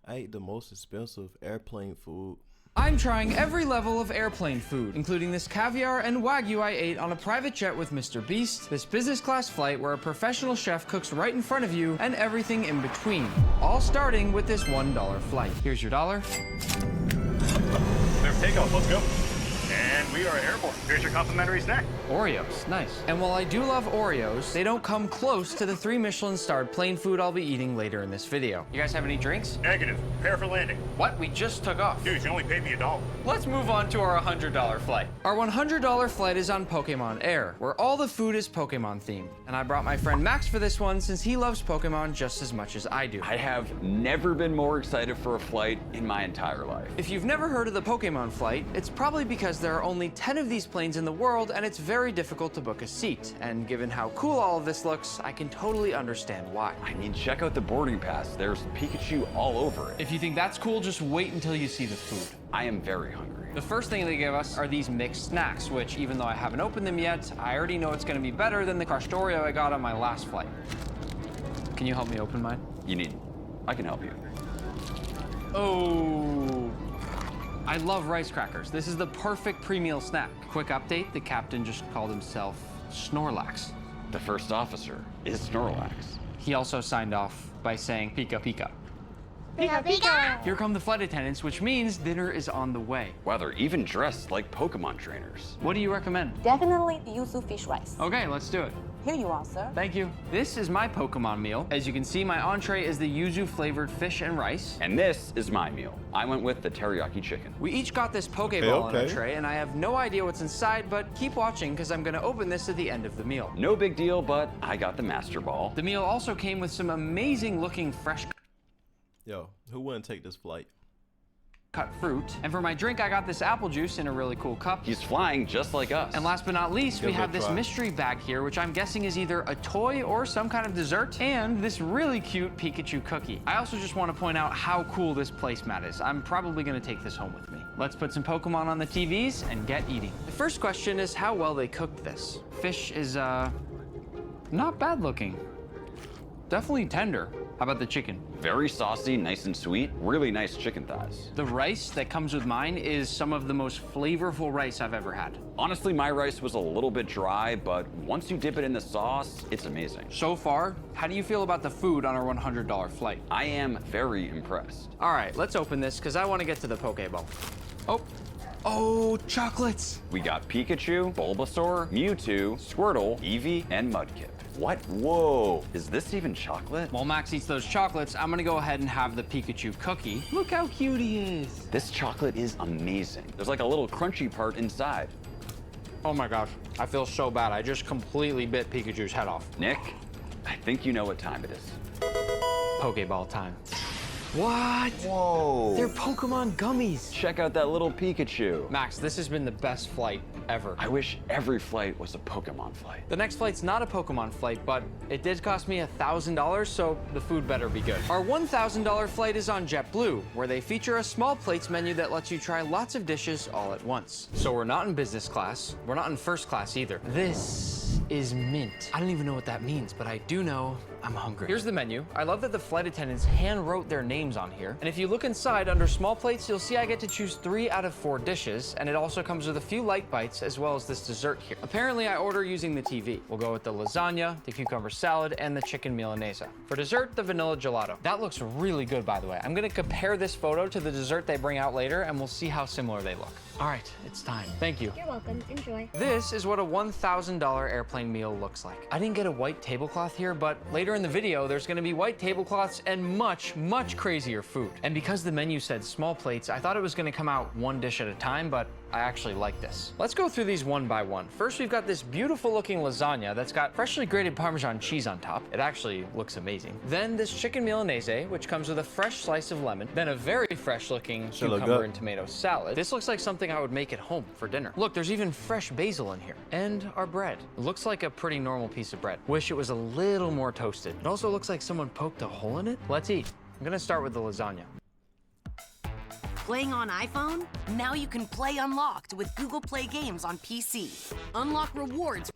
I ate the most expensive airplane food. I'm trying every level of airplane food, including this caviar and wagyu I ate on a private jet with Mr. Beast, this business class flight where a professional chef cooks right in front of you, and everything in between. All starting with this $1 flight. Here's your dollar. Clear for takeoff, let's go. And we are airborne. Here's your complimentary snack. Oreos, nice. And while I do love Oreos, they don't come close to the 3 Michelin-starred plane food I'll be eating later in this video. You guys have any drinks? Negative. Prepare for landing. What? We just took off. Dude, you only paid me $1. Let's move on to our $100 flight. Our $100 flight is on Pokemon Air, where all the food is Pokemon themed. And I brought my friend Max for this one since he loves Pokemon just as much as I do. I have never been more excited for a flight in my entire life. If you've never heard of the Pokemon flight, it's probably because there are only 10 of these planes in the world and it's very difficult to book a seat. And given how cool all of this looks, I can totally understand why. I mean, check out the boarding pass. There's Pikachu all over it. If you think that's cool, just wait until you see the food. I am very hungry. The first thing they give us are these mixed snacks, which even though I haven't opened them yet, I already know it's gonna be better than the crushed Oreo I got on my last flight. Can you help me open mine? I can help you. Oh. I love rice crackers. This is the perfect pre-meal snack. Quick update, the captain just called himself Snorlax. The first officer is Snorlax. He also signed off by saying Pika Pika. Pika Pika! Here come the flight attendants, which means dinner is on the way. Wow, they're even dressed like Pokemon trainers. What do you recommend? Definitely the yuzu fish rice. Okay, let's do it. Here you are, sir. Thank you. This is my Pokemon meal. As you can see, my entree is the yuzu flavored fish and rice. And this is my meal. I went with the teriyaki chicken. We each got this Pokeball on our Okay. tray, and I have no idea what's inside, but keep watching because I'm gonna open this at the end of the meal. No big deal, but I got the Master Ball. The meal also came with some amazing looking fresh Yo, who wouldn't take this flight? cut fruit. And for my drink, I got this apple juice in a really cool cup. He's flying just like us. And last but not least, we Give it a have this try. mystery bag here, which I'm guessing is either a toy or some kind of dessert, and this really cute Pikachu cookie. I also just want to point out how cool this placemat is. I'm probably going to take this home with me. Let's put some Pokemon on the TVs and get eating. The first question is how well they cooked this. Fish is, not bad looking. Definitely tender. How about the chicken? Very saucy, nice and sweet. Really nice chicken thighs. The rice that comes with mine is some of the most flavorful rice I've ever had. Honestly, my rice was a little bit dry, but once you dip it in the sauce, it's amazing. So far, how do you feel about the food on our $100 flight? I am very impressed. All right, let's open this because I want to get to the Pokeball. Oh, chocolates. We got Pikachu, Bulbasaur, Mewtwo, Squirtle, Eevee, and Mudkip. What? Whoa, is this even chocolate? While Max eats those chocolates, I'm gonna go ahead and have the Pikachu cookie. Look how cute he is. This chocolate is amazing. There's like a little crunchy part inside. Oh my gosh, I feel so bad. I just completely bit Pikachu's head off. Nick, I think you know what time it is. Pokeball time. What? Whoa. They're Pokemon gummies. Check out that little Pikachu. Max, this has been the best flight ever. I wish every flight was a Pokemon flight. The next flight's not a Pokemon flight, but it did cost me $1,000, so the food better be good. Our $1,000 flight is on JetBlue, where they feature a small plates menu that lets you try lots of dishes all at once. So we're not in business class. We're not in first class either. This is mint. I don't even know what that means, but I do know I'm hungry. Here's the menu. I love that the flight attendants hand wrote their names on here. And if you look inside under small plates, you'll see I get to choose 3 out of 4 dishes, and it also comes with a few light bites as well as this dessert here. Apparently, I order using the TV. We'll go with the lasagna, the cucumber salad, and the chicken milanese. For dessert, the vanilla gelato. That looks really good, by the way. I'm gonna compare this photo to the dessert they bring out later, and we'll see how similar they look. All right, it's time. Thank you. You're welcome. Enjoy. This is what a $1,000 airplane meal looks like. I didn't get a white tablecloth here, but later in the video, there's gonna be white tablecloths and much, much crazier food. And because the menu said small plates, I thought it was gonna come out one dish at a time, but I actually like this. Let's go through these one by one. First, we've got this beautiful looking lasagna that's got freshly grated Parmesan cheese on top. It actually looks amazing. Then this chicken milanese, which comes with a fresh slice of lemon. Then a very fresh looking Should look cucumber good. and tomato salad. This looks like something I would make at home for dinner. Look, there's even fresh basil in here. And our bread. It looks like a pretty normal piece of bread. Wish it was a little more toasted. It also looks like someone poked a hole in it. Let's eat. I'm gonna start with the lasagna. Playing on iPhone? Now you can play Unlocked with Google Play Games on PC. Unlock rewards.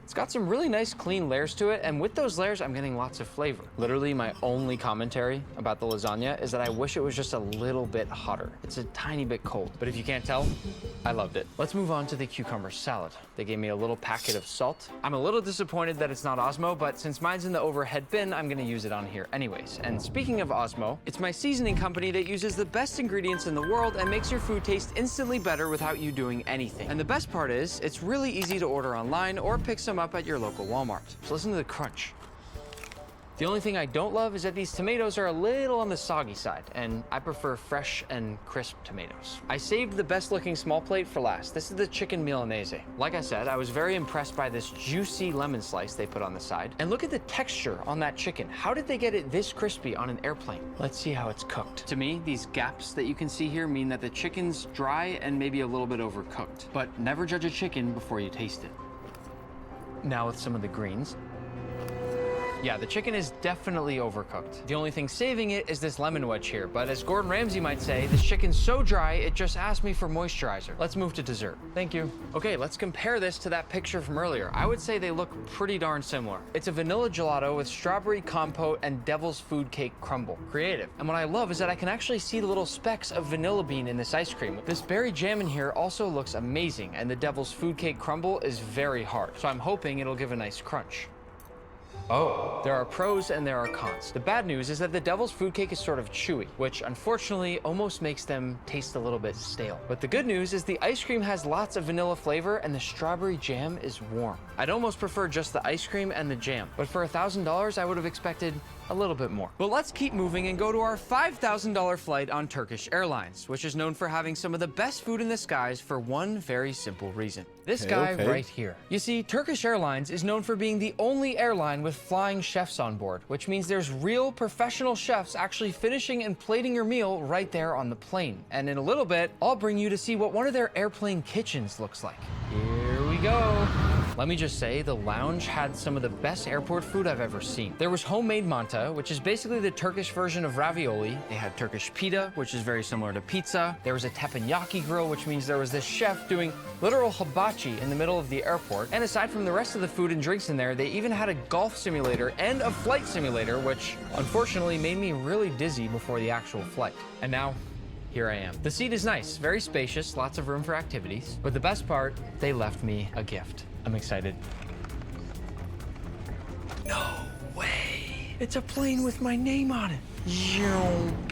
It's got some really nice clean layers to it, and with those layers, I'm getting lots of flavor. Literally, my only commentary about the lasagna is that I wish it was just a little bit hotter. It's a tiny bit cold, but if you can't tell, I loved it. Let's move on to the cucumber salad. They gave me a little packet of salt. I'm a little disappointed that it's not Osmo, but since mine's in the overhead bin, I'm gonna use it on here anyways. And speaking of Osmo, it's my seasoning company that uses the best ingredients in the world and makes your food taste instantly better without you doing anything. And the best part is, it's really easy to order online or pick some up at your local Walmart. So listen to the crunch. The only thing I don't love is that these tomatoes are a little on the soggy side, and I prefer fresh and crisp tomatoes. I saved the best looking small plate for last. This is the chicken Milanese. Like I said, I was very impressed by this juicy lemon slice they put on the side. And look at the texture on that chicken. How did they get it this crispy on an airplane? Let's see how it's cooked. To me, these gaps that you can see here mean that the chicken's dry and maybe a little bit overcooked. But never judge a chicken before you taste it. Now with some of the greens. Yeah, the chicken is definitely overcooked. The only thing saving it is this lemon wedge here, but as Gordon Ramsay might say, this chicken's so dry, it just asked me for moisturizer. Let's move to dessert. Thank you. Okay, let's compare this to that picture from earlier. I would say they look pretty darn similar. It's a vanilla gelato with strawberry compote and devil's food cake crumble. Creative. And what I love is that I can actually see the little specks of vanilla bean in this ice cream. This berry jam in here also looks amazing, and the devil's food cake crumble is very hard, so I'm hoping it'll give a nice crunch. Oh, there are pros and there are cons. The bad news is that the devil's food cake is sort of chewy, which unfortunately almost makes them taste a little bit stale. But the good news is the ice cream has lots of vanilla flavor and the strawberry jam is warm. I'd almost prefer just the ice cream and the jam, but for $1,000, I would have expected a little bit more. But let's keep moving and go to our $5,000 flight on Turkish Airlines, which is known for having some of the best food in the skies for one very simple reason. This guy right here. You see, Turkish Airlines is known for being the only airline with flying chefs on board, which means there's real professional chefs actually finishing and plating your meal right there on the plane. And in a little bit, I'll bring you to see what one of their airplane kitchens looks like. Here we go. Let me just say, the lounge had some of the best airport food I've ever seen. There was homemade manta, which is basically the Turkish version of ravioli. They had Turkish pita, which is very similar to pizza. There was a teppanyaki grill, which means there was this chef doing literal hibachi in the middle of the airport. And aside from the rest of the food and drinks in there, they even had a golf simulator and a flight simulator, which unfortunately made me really dizzy before the actual flight. And now, here I am. The seat is nice, very spacious, lots of room for activities. But the best part, they left me a gift. I'm excited. No way. It's a plane with my name on it.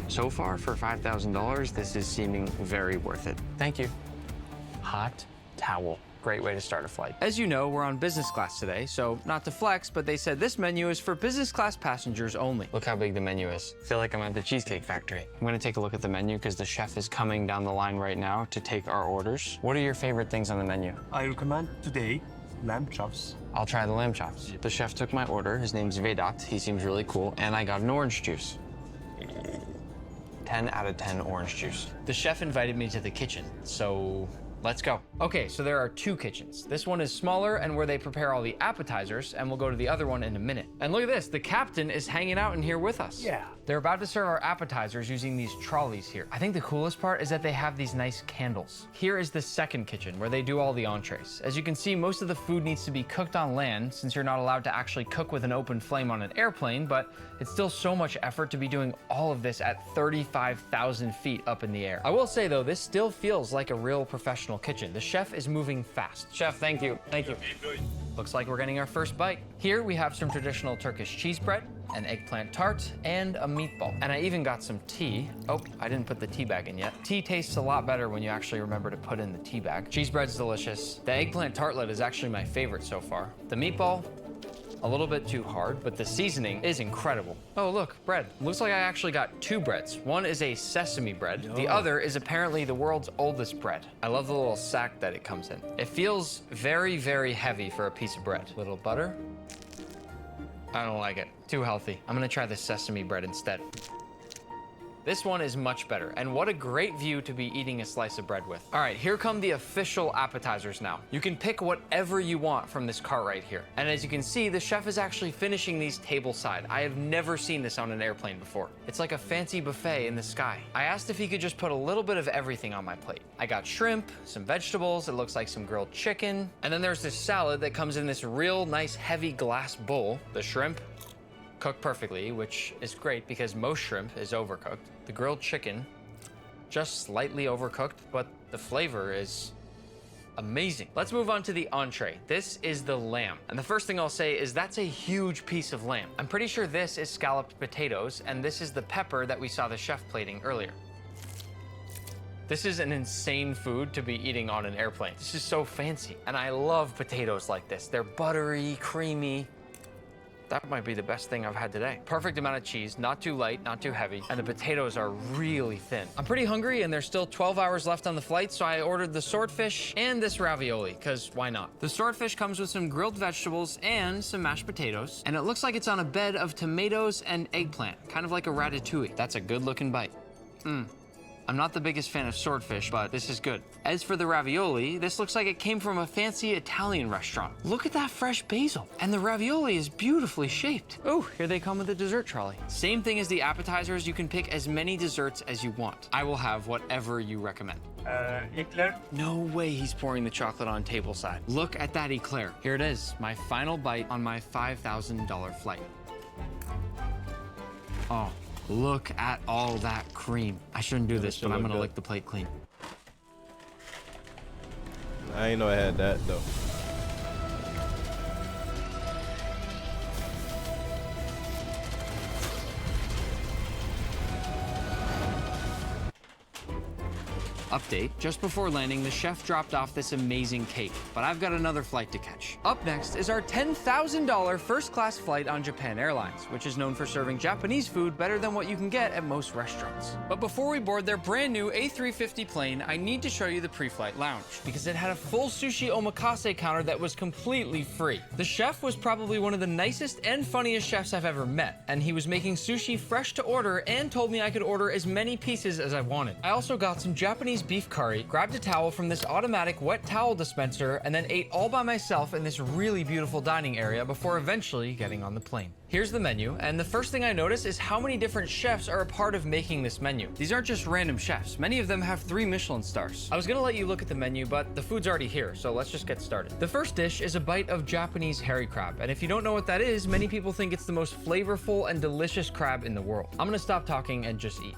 So far, for $5,000, this is seeming very worth it. Thank you. Hot towel. Great way to start a flight. As you know, we're on business class today, so not to flex, but they said this menu is for business class passengers only. Look how big the menu is. I feel like I'm at the Cheesecake Factory. I'm gonna take a look at the menu because the chef is coming down the line right now to take our orders. What are your favorite things on the menu? I recommend today lamb chops. I'll try the lamb chops. The chef took my order. His name's Vedat. He seems really cool. And I got an orange juice. 10 out of 10 orange juice. The chef invited me to the kitchen, so let's go. Okay, so there are two kitchens. This one is smaller and where they prepare all the appetizers, and we'll go to the other one in a minute. And look at this, the captain is hanging out in here with us. Yeah. They're about to serve our appetizers using these trolleys here. I think the coolest part is that they have these nice candles. Here is the second kitchen where they do all the entrees. As you can see, most of the food needs to be cooked on land since you're not allowed to actually cook with an open flame on an airplane, but it's still so much effort to be doing all of this at 35,000 feet up in the air. I will say though, this still feels like a real professional kitchen. The chef is moving fast. Chef, thank you. Thank you. Looks like we're getting our first bite. Here we have some traditional Turkish cheese bread, an eggplant tart, and a meatball. And I even got some tea. Oh, I didn't put the tea bag in yet. Tea tastes a lot better when you actually remember to put in the tea bag. Cheese bread's delicious. The eggplant tartlet is actually my favorite so far. The meatball, a little bit too hard, but the seasoning is incredible. Oh, look, bread. Looks like I actually got two breads. One is a sesame bread. The other is apparently the world's oldest bread. I love the little sack that it comes in. It feels very, very heavy for a piece of bread. Little butter. I don't like it. Too healthy. I'm gonna try the sesame bread instead. This one is much better, and what a great view to be eating a slice of bread with. All right, here come the official appetizers now. You can pick whatever you want from this cart right here. And as you can see, the chef is actually finishing these tableside. I have never seen this on an airplane before. It's like a fancy buffet in the sky. I asked if he could just put a little bit of everything on my plate. I got shrimp, some vegetables, it looks like some grilled chicken, and then there's this salad that comes in this real nice heavy glass bowl. The shrimp, cooked perfectly, which is great because most shrimp is overcooked. The grilled chicken, just slightly overcooked, but the flavor is amazing. Let's move on to the entree. This is the lamb. And the first thing I'll say is that's a huge piece of lamb. I'm pretty sure this is scalloped potatoes, and this is the pepper that we saw the chef plating earlier. This is an insane food to be eating on an airplane. This is so fancy. And I love potatoes like this. They're buttery, creamy. That might be the best thing I've had today. Perfect amount of cheese, not too light, not too heavy, and the potatoes are really thin. I'm pretty hungry and there's still 12 hours left on the flight, so I ordered the swordfish and this ravioli, because why not? The swordfish comes with some grilled vegetables and some mashed potatoes, and it looks like it's on a bed of tomatoes and eggplant, kind of like a ratatouille. That's a good looking bite. I'm not the biggest fan of swordfish, but this is good. As for the ravioli, this looks like it came from a fancy Italian restaurant. Look at that fresh basil. And the ravioli is beautifully shaped. Oh, here they come with the dessert trolley. Same thing as the appetizers, you can pick as many desserts as you want. I will have whatever you recommend. Eclair. No way he's pouring the chocolate on tableside. Look at that eclair. Here it is, my final bite on my $5,000 flight. Oh. Look at all that cream. I shouldn't do this, but I'm gonna lick the plate clean. I ain't know I had that though. Update, just before landing, the chef dropped off this amazing cake, but I've got another flight to catch. Up next is our $10,000 first-class flight on Japan Airlines, which is known for serving Japanese food better than what you can get at most restaurants. But before we board their brand new A350 plane, I need to show you the pre-flight lounge, because it had a full sushi omakase counter that was completely free. The chef was probably one of the nicest and funniest chefs I've ever met, and he was making sushi fresh to order and told me I could order as many pieces as I wanted. I also got some Japanese beef curry, grabbed a towel from this automatic wet towel dispenser, and then ate all by myself in this really beautiful dining area before eventually getting on the plane. Here's the menu, and the first thing I notice is how many different chefs are a part of making this menu. These aren't just random chefs. Many of them have 3 Michelin stars. I was gonna let you look at the menu, but the food's already here, so let's just get started. The first dish is a bite of Japanese hairy crab, and if you don't know what that is, many people think it's the most flavorful and delicious crab in the world. I'm gonna stop talking and just eat.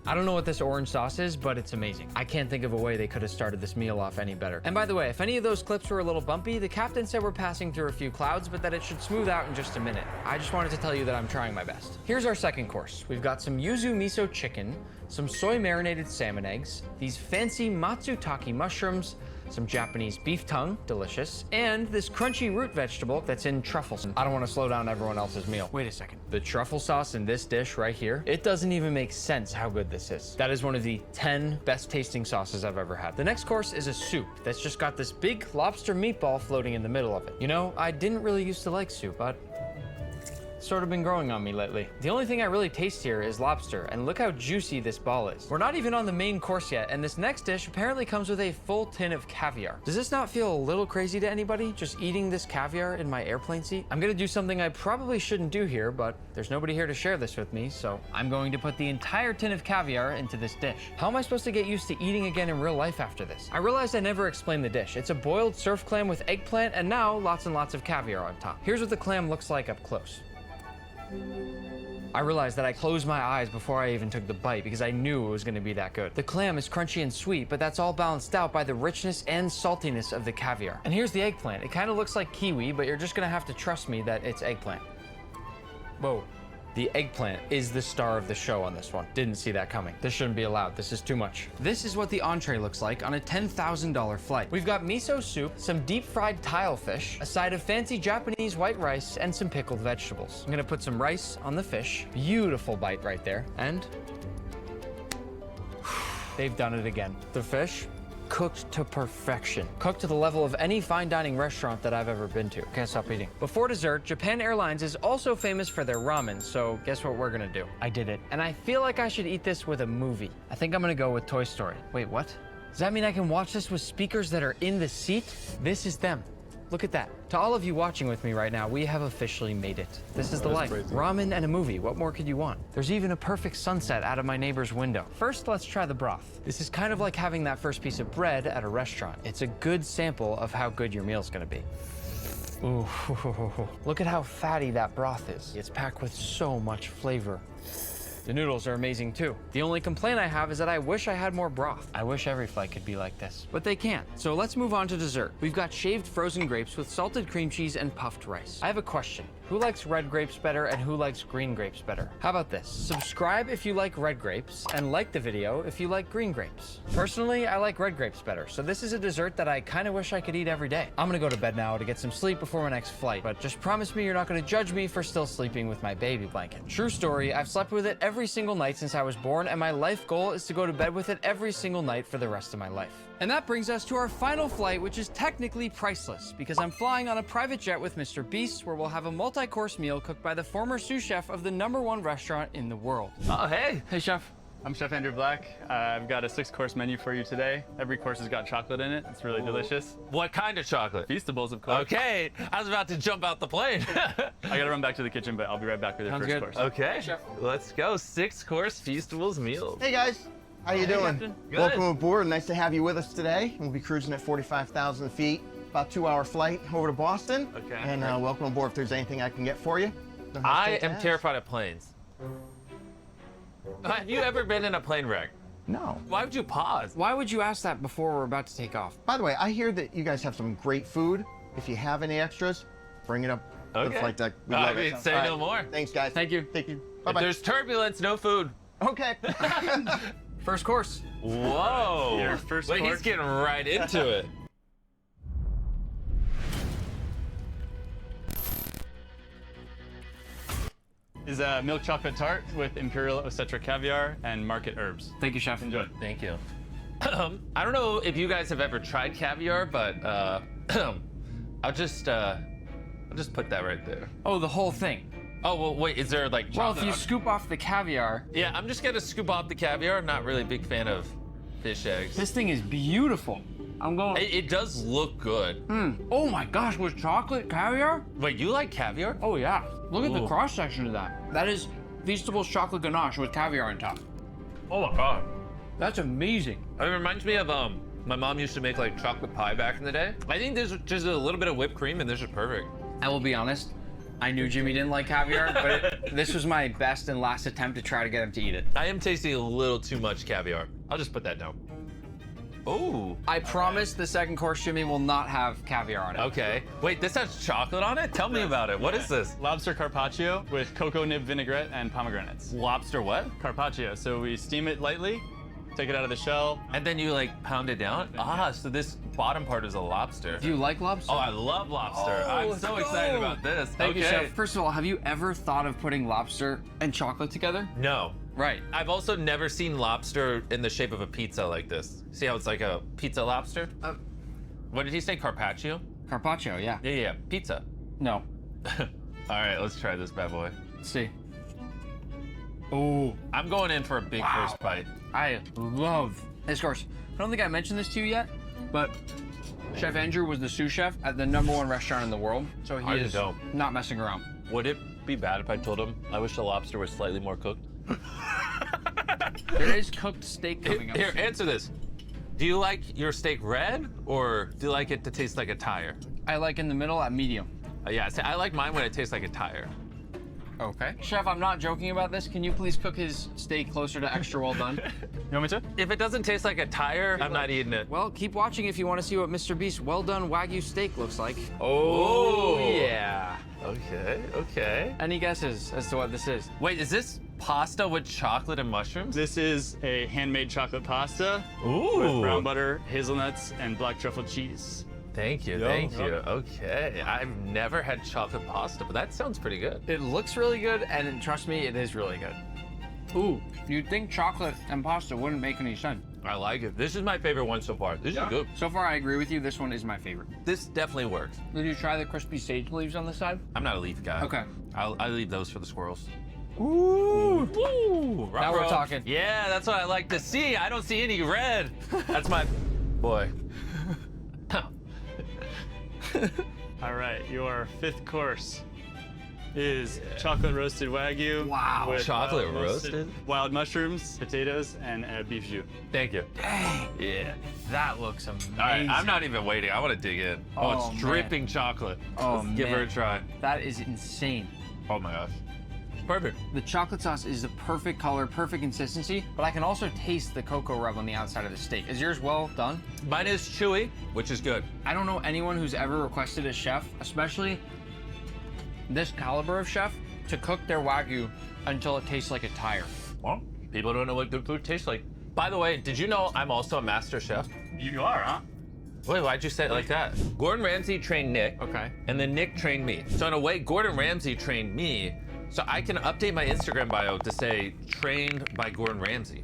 I don't know what this orange sauce is, but it's amazing. I can't think of a way they could have started this meal off any better. And by the way, if any of those clips were a little bumpy, the captain said we're passing through a few clouds, but that it should smooth out in just a minute. I just wanted to tell you that I'm trying my best. Here's our second course. We've got some yuzu miso chicken, some soy marinated salmon eggs, these fancy matsutake mushrooms, some Japanese beef tongue, delicious, and this crunchy root vegetable that's in truffles. I don't want to slow down everyone else's meal. Wait a second. The truffle sauce in this dish right here, it doesn't even make sense how good this is. That is one of the 10 best tasting sauces I've ever had. The next course is a soup that's just got this big lobster meatball floating in the middle of it. You know, I didn't really used to like soup, but sort of been growing on me lately. The only thing I really taste here is lobster, and look how juicy this ball is. We're not even on the main course yet, and this next dish apparently comes with a full tin of caviar. Does this not feel a little crazy to anybody, just eating this caviar in my airplane seat? I'm gonna do something I probably shouldn't do here, but there's nobody here to share this with me, so I'm going to put the entire tin of caviar into this dish. How am I supposed to get used to eating again in real life after this? I realized I never explained the dish. It's a boiled surf clam with eggplant, and now lots and lots of caviar on top. Here's what the clam looks like up close. I realized that I closed my eyes before I even took the bite because I knew it was gonna be that good. The clam is crunchy and sweet, but that's all balanced out by the richness and saltiness of the caviar. And here's the eggplant. It kind of looks like kiwi, but you're just gonna have to trust me that it's eggplant. Whoa. The eggplant is the star of the show on this one. Didn't see that coming. This shouldn't be allowed. This is too much. This is what the entree looks like on a $10,000 flight. We've got miso soup, some deep fried tile fish, a side of fancy Japanese white rice, and some pickled vegetables. I'm gonna put some rice on the fish. Beautiful bite right there. And they've done it again. The fish cooked to perfection. Cooked to the level of any fine dining restaurant that I've ever been to. Can't stop eating. Before dessert, Japan Airlines is also famous for their ramen, so guess what we're gonna do? I did it. And I feel like I should eat this with a movie. I think I'm gonna go with Toy Story. Wait, what? Does that mean I can watch this with speakers that are in the seat? This is them. Look at that. To all of you watching with me right now, we have officially made it. This is the life. Crazy. Ramen and a movie. What more could you want? There's even a perfect sunset out of my neighbor's window. First, let's try the broth. This is kind of like having that first piece of bread at a restaurant. It's a good sample of how good your meal's gonna be. Ooh, look at how fatty that broth is. It's packed with so much flavor. The noodles are amazing too. The only complaint I have is that I wish I had more broth. I wish every flight could be like this, but they can't. So let's move on to dessert. We've got shaved frozen grapes with salted cream cheese and puffed rice. I have a question. Who likes red grapes better and who likes green grapes better? How about this? Subscribe if you like red grapes and like the video if you like green grapes. Personally, I like red grapes better, so this is a dessert that I kind of wish I could eat every day. I'm gonna go to bed now to get some sleep before my next flight, but just promise me you're not gonna judge me for still sleeping with my baby blanket. True story, I've slept with it every single night since I was born, and my life goal is to go to bed with it every single night for the rest of my life. And that brings us to our final flight, which is technically priceless, because I'm flying on a private jet with Mr. Beast, where we'll have a multi-course meal cooked by the former sous chef of the #1 restaurant in the world. Oh, hey. Hey, chef. I'm Chef Andrew Black. I've got a 6-course menu for you today. Every course has got chocolate in it. It's really delicious. What kind of chocolate? Feastables, of course. Okay, I was about to jump out the plane. I gotta run back to the kitchen, but I'll be right back with your Sounds first good. course. Okay, let's go. 6-course Feastables meals. Hey guys, how you doing? Captain. Good. Welcome aboard. Nice to have you with us today. We'll be cruising at 45,000 feet, about 2-hour flight over to Boston. Okay. And welcome aboard. If there's anything I can get for you, don't I hesitate to am ask. terrified of planes. Have you ever been in a plane wreck? No. Why would you pause? Why would you ask that before we're about to take off? By the way, I hear that you guys have some great food. If you have any extras, bring it up to the Okay. flight deck. We I love mean, it. say All no more. Thanks, guys. Thank you. Thank you. If Bye-bye. there's turbulence, no food. Okay. First course. Whoa. Your first Wait, he's course. getting right into it. Is a milk chocolate tart with imperial 𝒕𝒕𝒏 caviar and market herbs. Thank you, chef. Enjoy. Thank you. I don't know if you guys have ever tried caviar, but I'll just put that right there. Oh, the whole thing. Oh, well, wait, is there like Well, chocolate? if you scoop off the caviar, Yeah, I'm just gonna scoop off the caviar. I'm not really a big fan of fish eggs. this thing is beautiful. I'm going. It does look good. Oh my gosh, with chocolate caviar? Wait, you like caviar? Oh yeah. Look at the Ooh. cross section of that. That is Feastables chocolate ganache with caviar on top. Oh my god. That's amazing. It reminds me of my mom used to make like chocolate pie back in the day. I think there's just a little bit of whipped cream and this is perfect. I will be honest. I knew Jimmy didn't like caviar, but this was my best and last attempt to try to get him to eat it. I am tasting a little too much caviar. I'll just put that down. Oh. I promise the second course, Jimmy, will not have caviar on it. Okay. Wait, this has chocolate on it? Tell me about it. What is this? Lobster carpaccio with cocoa nib vinaigrette and pomegranates. Lobster what? Carpaccio. So we steam it lightly, take it out of the shell. And then you like pound it down? Ah, so this bottom part is a lobster. Do you like lobster? Oh, I love lobster. Oh, I'm let's so go. excited about this. Thank you, Okay. chef. First of all, have you ever thought of putting lobster and chocolate together? No. Right. I've also never seen lobster in the shape of a pizza like this. See how it's like a pizza lobster? What did he say, carpaccio? Carpaccio, yeah. Yeah, pizza. No. All right, let's try this bad boy. Let's see. Oh, I'm going in for a big first bite. I love this course. I don't think I mentioned this to you yet, but Chef Andrew was the sous chef at the #1 restaurant in the world, so he I is don't. not messing around. Would it be bad if I told him I wish the lobster was slightly more cooked? There is cooked steak coming up Here, soon. answer this. Do you like your steak red, or do you like it to taste like a tire? I like in the middle at medium. Yeah, see, I like mine when it tastes like a tire. Okay. Chef, I'm not joking about this. Can you please cook his steak closer to extra well done? You want me to? If it doesn't taste like a tire, I'm not eating it. Well, keep watching if you want to see what Mr. Beast's well done Wagyu steak looks like. Oh, yeah. Okay, okay. Any guesses as to what this is? Wait, is this pasta with chocolate and mushrooms? This is a handmade chocolate pasta Ooh. with brown butter, hazelnuts, and black truffle cheese. Thank you, thank you. Okay, I've never had chocolate pasta, but that sounds pretty good. It looks really good, and trust me, it is really good. Ooh, you'd think chocolate and pasta wouldn't make any sense. I like it. This is my favorite one so far. This is good. So far, I agree with you. This one is my favorite. This definitely works. Did you try the crispy sage leaves on the side? I'm not a leaf guy. Okay. I leave those for the squirrels. Ooh. Ooh. Now we're talking. Yeah, that's what I like to see. I don't see any red. That's my boy. All right, your 5th course is chocolate roasted Wagyu. Wow. with Chocolate roasted? Wild mushrooms, potatoes, and beef jus. Thank you. Dang. Yeah. That looks amazing. All right, I'm not even waiting. I want to dig in. Oh, Oh, it's dripping chocolate. Oh, Let's give her a man. try. That is insane. Oh my gosh. It's perfect. The chocolate sauce is the perfect color, perfect consistency, but I can also taste the cocoa rub on the outside of the steak. Is yours well done? Mine is chewy, which is good. I don't know anyone who's ever requested a chef, especially this caliber of chef, to cook their Wagyu until it tastes like a tire. Well, people don't know what good food tastes like. By the way, did you know I'm also a master chef? You are, huh? Wait, why'd you say it like that? Gordon Ramsay trained Nick. Okay. And then Nick trained me. So in a way, Gordon Ramsay trained me. So I can update my Instagram bio to say trained by Gordon Ramsay.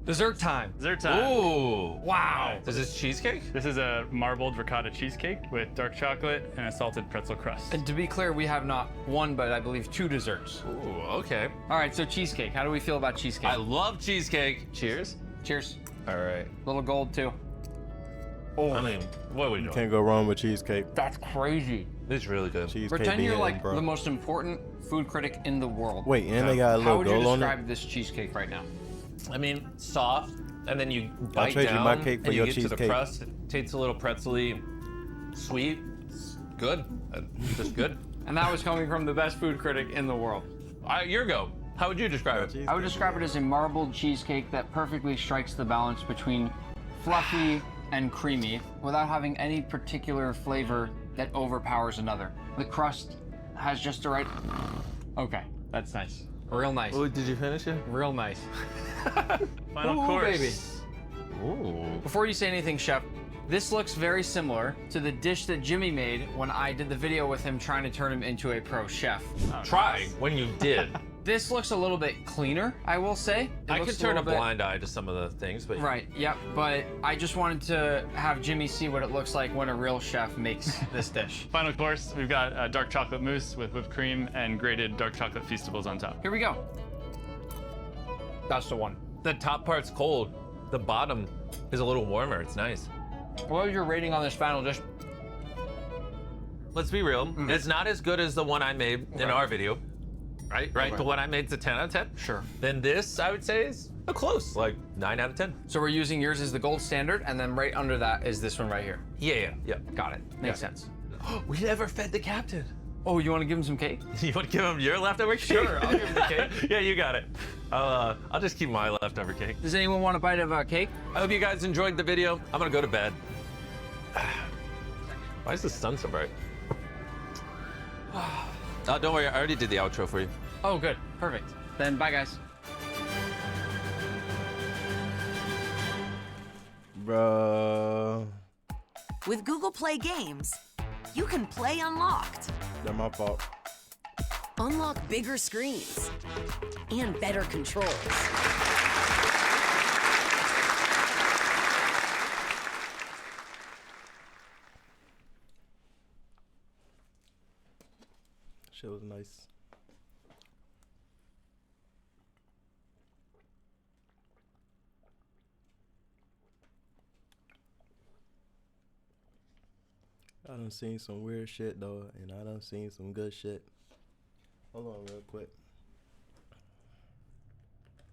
Dessert time. Dessert time. Ooh. Wow. Is this cheesecake? This is a marbled ricotta cheesecake with dark chocolate and a salted pretzel crust. And to be clear, we have not one, but I believe 2 desserts. Ooh, okay. All right, so cheesecake. How do we feel about cheesecake? I love cheesecake. Cheers. Cheers. All right. Little gold, too. Oh. I mean, what are we doing? Can't go wrong with cheesecake. That's crazy. This is really good. Cheesecake Pretend be you're hitting, like bro. the most important food critic in the world. Wait, and they got a How little would you gold on describe it? this cheesecake right now? I mean, soft, and then you bite trade you down, my cake for and you your get to the cheesecake. crust. It tastes a little pretzel-y, sweet. It's good. Just good. And that was coming from the best food critic in the world. Your go. How would you describe it? I would describe it as a marbled cheesecake that perfectly strikes the balance between fluffy and creamy without having any particular flavor that overpowers another. The crust has just the right... Okay, that's nice. Real nice. Oh, did you finish it? Real nice. Final Ooh, course. baby. Ooh. Before you say anything, Chef, this looks very similar to the dish that Jimmy made when I did the video with him trying to turn him into a pro chef. Try when you did. This looks a little bit cleaner, I will say. I could turn a blind eye to some of the things, but Right, yep, but I just wanted to have Jimmy see what it looks like when a real chef makes this dish. Final course, we've got dark chocolate mousse with whipped cream and grated dark chocolate feastables on top. Here we go. That's the one. the top part's cold. The bottom is a little warmer. It's nice. What was your rating on this final dish? Let's be real. It's not as good as the one I made in our video. Right? Okay. The one I made is a 10 out of 10. Sure. Then this, I would say, is a close, like 9 out of 10. So we're using yours as the gold standard, and then right under that is this one right here. Yeah. Got it. Makes sense. We never fed the captain. Oh, you want to give him some cake? You want to give him your leftover cake? Sure, I'll give him the cake. Yeah, you got it. I'll just keep my leftover cake. Does anyone want a bite of cake? I hope you guys enjoyed the video. I'm gonna go to bed. Why is the sun so bright? Don't worry, I already did the outro for you. Oh, good. Perfect. Then bye, guys. Bruh. With Google Play Games, you can play unlocked. That's my fault. Unlock bigger screens and better controls. Shit was nice. I done seen some weird shit though, and I done seen some good shit. Hold on real quick.